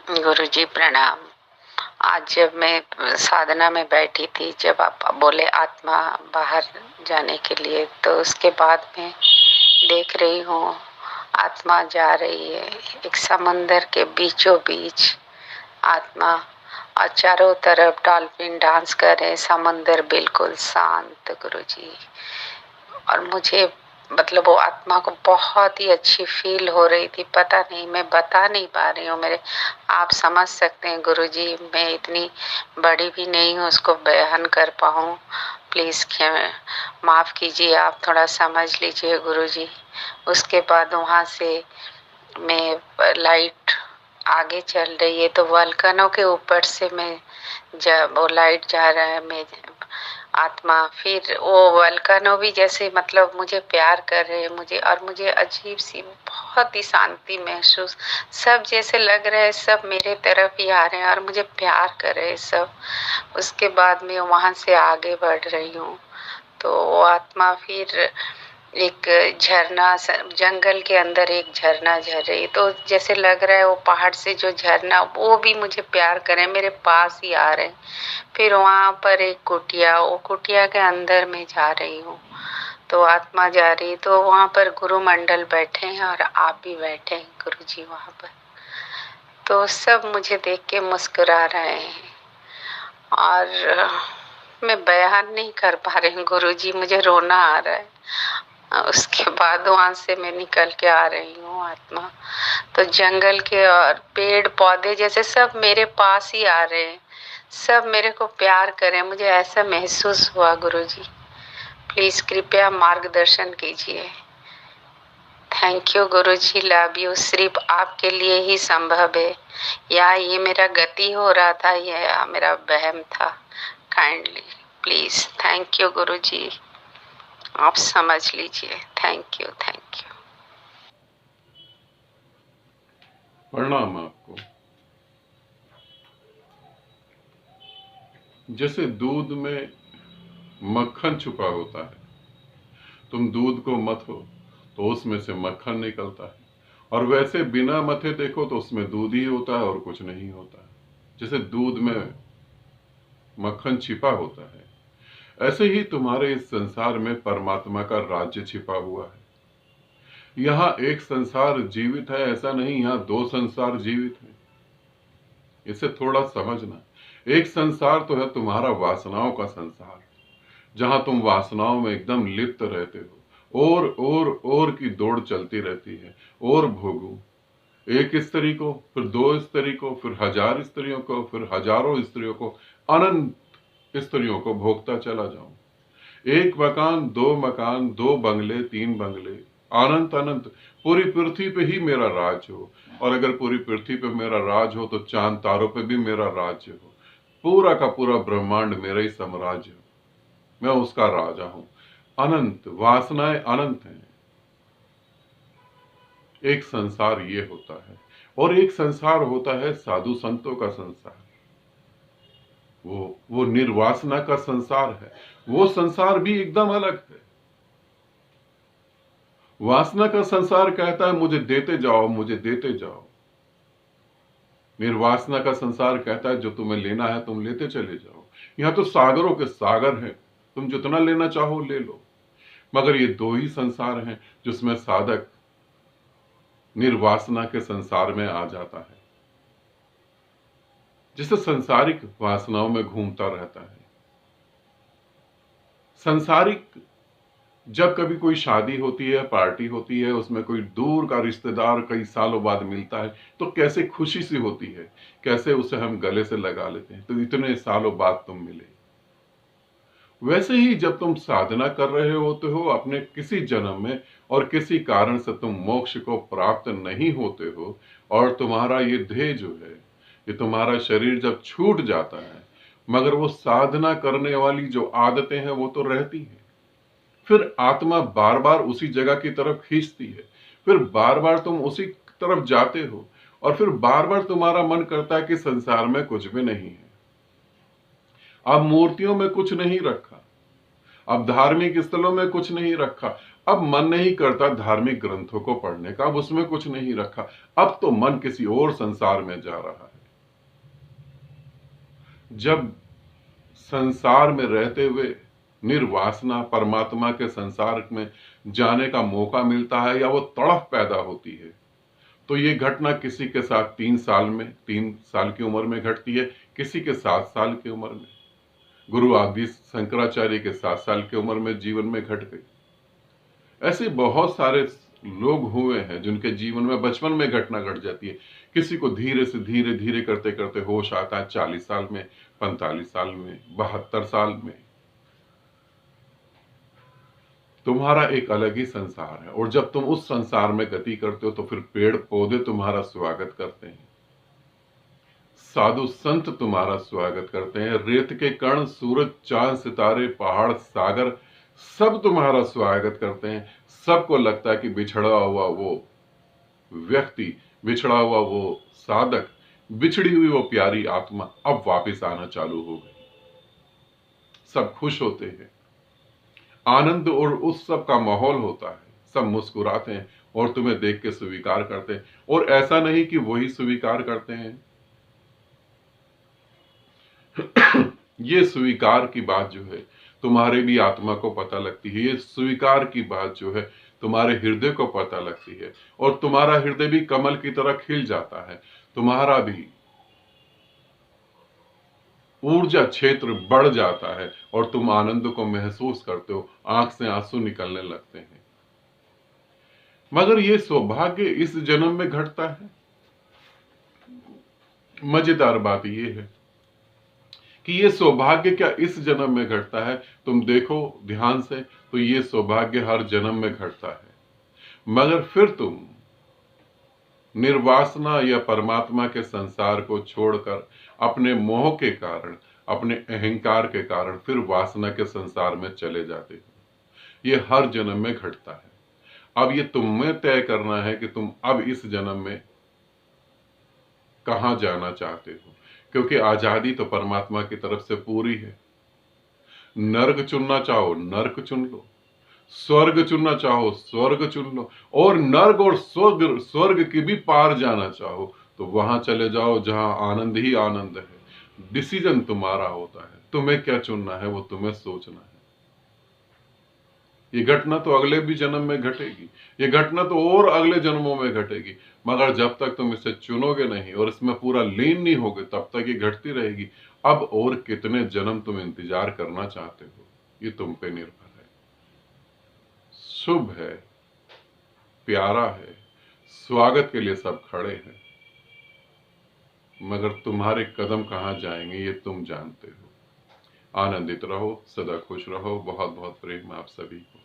गुरुजी प्रणाम। आज जब मैं साधना में बैठी थी, जब आप बोले आत्मा बाहर जाने के लिए, तो उसके बाद में देख रही हूँ आत्मा जा रही है एक समंदर के बीचों बीच। आत्मा और चारों तरफ डॉल्फिन डांस कर रहे, समंदर बिल्कुल शांत गुरुजी। और मुझे मतलब वो आत्मा को बहुत ही अच्छी फील हो रही थी। पता नहीं, मैं बता नहीं पा रही हूँ। मेरे आप समझ सकते हैं गुरुजी, मैं इतनी बड़ी भी नहीं हूँ उसको बयान कर पाऊँ। प्लीज़ माफ़ कीजिए, आप थोड़ा समझ लीजिए गुरुजी। उसके बाद वहाँ से मैं लाइट आगे चल रही है, तो वल्कनों के ऊपर से मैं जब वो लाइट जा रहा है, मैं आत्मा, फिर वो वल्कनों भी जैसे मतलब मुझे प्यार कर रहे हैं मुझे, और मुझे अजीब सी बहुत ही शांति महसूस, सब जैसे लग रहा है सब मेरे तरफ ही आ रहे हैं और मुझे प्यार कर रहे हैं सब। उसके बाद मैं वहाँ से आगे बढ़ रही हूँ, तो वो आत्मा फिर एक झरना, जंगल के अंदर एक झरना झर रही, तो जैसे लग रहा है वो पहाड़ से जो झरना, वो भी मुझे प्यार करे, मेरे पास ही आ रहे। फिर वहाँ पर एक कुटिया, वो कुटिया के अंदर मैं जा रही हूँ, तो आत्मा जा रही, तो वहाँ पर गुरु मंडल बैठे हैं और आप भी बैठे हैं गुरुजी वहाँ पर। तो सब मुझे देख के मुस्कुरा रहे हैं और मैं बयान नहीं कर पा रही हूँ गुरुजी, मुझे रोना आ रहा है। उसके बाद वहाँ से मैं निकल के आ रही हूँ आत्मा, तो जंगल के और पेड़ पौधे जैसे सब मेरे पास ही आ रहे हैं, सब मेरे को प्यार करें, मुझे ऐसा महसूस हुआ गुरुजी। प्लीज कृपया मार्गदर्शन कीजिए। Thank you Guruji, love you. सिर्फ आपके लिए ही संभव है, या ये मेरा गति हो रहा था या मेरा वहम था। काइंडली प्लीज, थैंक यू गुरुजी, आप समझ लीजिए। Thank you, thank you. प्रणाम आपको। जैसे दूध में मक्खन छुपा होता है, तुम दूध को मथो तो उसमें से मक्खन निकलता है, और वैसे बिना मथे देखो तो उसमें दूध ही होता है और कुछ नहीं होता है। जैसे दूध में मक्खन छिपा होता है, ऐसे ही तुम्हारे इस संसार में परमात्मा का राज्य छिपा हुआ है। यहाँ एक संसार जीवित है ऐसा नहीं, यहाँ दो संसार जीवित हैं। इसे थोड़ा समझना। एक संसार तो है तुम्हारा वासनाओं का संसार, जहां तुम वासनाओं में एकदम लिप्त रहते हो, और की दौड़ चलती रहती है। और भोगू एक स्त्री को, फिर दो स्त्री को, फिर हजार स्त्रियों को, फिर हजारों स्त्रियों को, अनंत स्त्रियों को भोगता चला जाऊं। एक मकान, दो मकान, दो बंगले, तीन बंगले, अनंत अनंत, पूरी पृथ्वी पे ही मेरा राज हो। और अगर पूरी पृथ्वी पे मेरा राज हो तो चांद तारों पे भी मेरा राज्य हो। पूरा का पूरा ब्रह्मांड मेरा ही साम्राज्य हो, मैं उसका राजा हूं। अनंत वासनाएं अनंत हैं। एक संसार ये होता है, और एक संसार होता है साधु संतों का संसार। वो निर्वासना का संसार है। वो संसार भी एकदम अलग है। वासना का संसार कहता है मुझे देते जाओ, मुझे देते जाओ। निर्वासना का संसार कहता है जो तुम्हें लेना है तुम लेते चले जाओ। यहां तो सागरों के सागर हैं, तुम जितना लेना चाहो ले लो। मगर ये दो ही संसार हैं जिसमें साधक निर्वासना के संसार में आ जाता है, जिसे सांसारिक वासनाओं में घूमता रहता है। सांसारिक, जब कभी कोई शादी होती है, पार्टी होती है, उसमें कोई दूर का रिश्तेदार कई सालों बाद मिलता है, तो कैसे खुशी सी होती है, कैसे उसे हम गले से लगा लेते हैं, तो इतने सालों बाद तुम मिले। वैसे ही जब तुम साधना कर रहे होते हो अपने किसी जन्म में, और किसी कारण से तुम मोक्ष को प्राप्त नहीं होते हो, और तुम्हारा ये देह जो है, ये तुम्हारा शरीर जब छूट जाता है, मगर वो साधना करने वाली जो आदतें हैं वो तो रहती हैं। फिर आत्मा बार बार उसी जगह की तरफ खींचती है, फिर बार बार तुम उसी तरफ जाते हो, और फिर बार बार तुम्हारा मन करता है कि संसार में कुछ भी नहीं है। अब मूर्तियों में कुछ नहीं रखा, अब धार्मिक स्थलों में कुछ नहीं रखा, अब मन नहीं करता धार्मिक ग्रंथों को पढ़ने का, अब उसमें कुछ नहीं रखा। अब तो मन किसी और संसार में जा रहा है। जब संसार में रहते हुए निर्वासना परमात्मा के संसार में जाने का मौका मिलता है या वो तड़फ पैदा होती है, तो ये घटना किसी के साथ 3 साल में 3 साल की उम्र में घटती है, किसी के 7 साल की उम्र में। गुरु आदि शंकराचार्य के 7 साल की उम्र में जीवन में घट गई। ऐसे बहुत सारे लोग हुए हैं जिनके जीवन में बचपन में घटना घट जाती है। किसी को धीरे से धीरे धीरे करते करते होश आता है 40 साल में, 45 साल में, 72 साल में। तुम्हारा एक अलग ही संसार है, और जब तुम उस संसार में गति करते हो तो फिर पेड़ पौधे तुम्हारा स्वागत करते हैं, साधु संत तुम्हारा स्वागत करते हैं, रेत के कण, सूरज, चांद, सितारे, पहाड़, सागर सब तुम्हारा स्वागत करते हैं। सबको लगता है कि बिछड़ा हुआ वो व्यक्ति, बिछड़ा हुआ वो साधक, बिछड़ी हुई वो प्यारी आत्मा अब वापस आना चालू हो गई। सब खुश होते हैं, आनंद और उस सब का माहौल होता है, सब मुस्कुराते हैं और तुम्हें देख के स्वीकार करते हैं। और ऐसा नहीं कि वही स्वीकार करते हैं, ये स्वीकार की बात जो है तुम्हारे भी आत्मा को पता लगती है, ये स्वीकार की बात जो है तुम्हारे हृदय को पता लगती है, और तुम्हारा हृदय भी कमल की तरह खिल जाता है, तुम्हारा भी ऊर्जा क्षेत्र बढ़ जाता है और तुम आनंद को महसूस करते हो, आंख से आंसू निकलने लगते हैं। मगर ये सौभाग्य इस जन्म में घटता है। मजेदार बात ये है कि ये सौभाग्य क्या इस जन्म में घटता है? तुम देखो ध्यान से तो ये सौभाग्य हर जन्म में घटता है, मगर फिर तुम निर्वासना या परमात्मा के संसार को छोड़कर अपने मोह के कारण, अपने अहंकार के कारण फिर वासना के संसार में चले जाते हो। ये हर जन्म में घटता है। अब ये तुम्हें तय करना है कि तुम अब इस जन्म में कहां जाना चाहते हो, क्योंकि आजादी तो परमात्मा की तरफ से पूरी है। नर्क चुनना चाहो नर्क चुन लो, स्वर्ग चुनना चाहो स्वर्ग चुन लो, और नर्क और स्वर्ग की भी पार जाना चाहो तो वहां चले जाओ जहां आनंद ही आनंद है। डिसीजन तुम्हारा होता है, तुम्हें क्या चुनना है वो तुम्हें सोचना है। ये घटना तो अगले भी जन्म में घटेगी, ये घटना तो और अगले जन्मों में घटेगी, मगर जब तक तुम इसे चुनोगे नहीं और इसमें पूरा लीन नहीं होगे तब तक ये घटती रहेगी। अब और कितने जन्म तुम इंतजार करना चाहते हो ये तुम पे निर्भर है। शुभ है, प्यारा है, स्वागत के लिए सब खड़े हैं, मगर तुम्हारे कदम कहां जाएंगे ये तुम जानते हो। आनंदित रहो, सदा खुश रहो। बहुत बहुत प्रेम आप सभी को।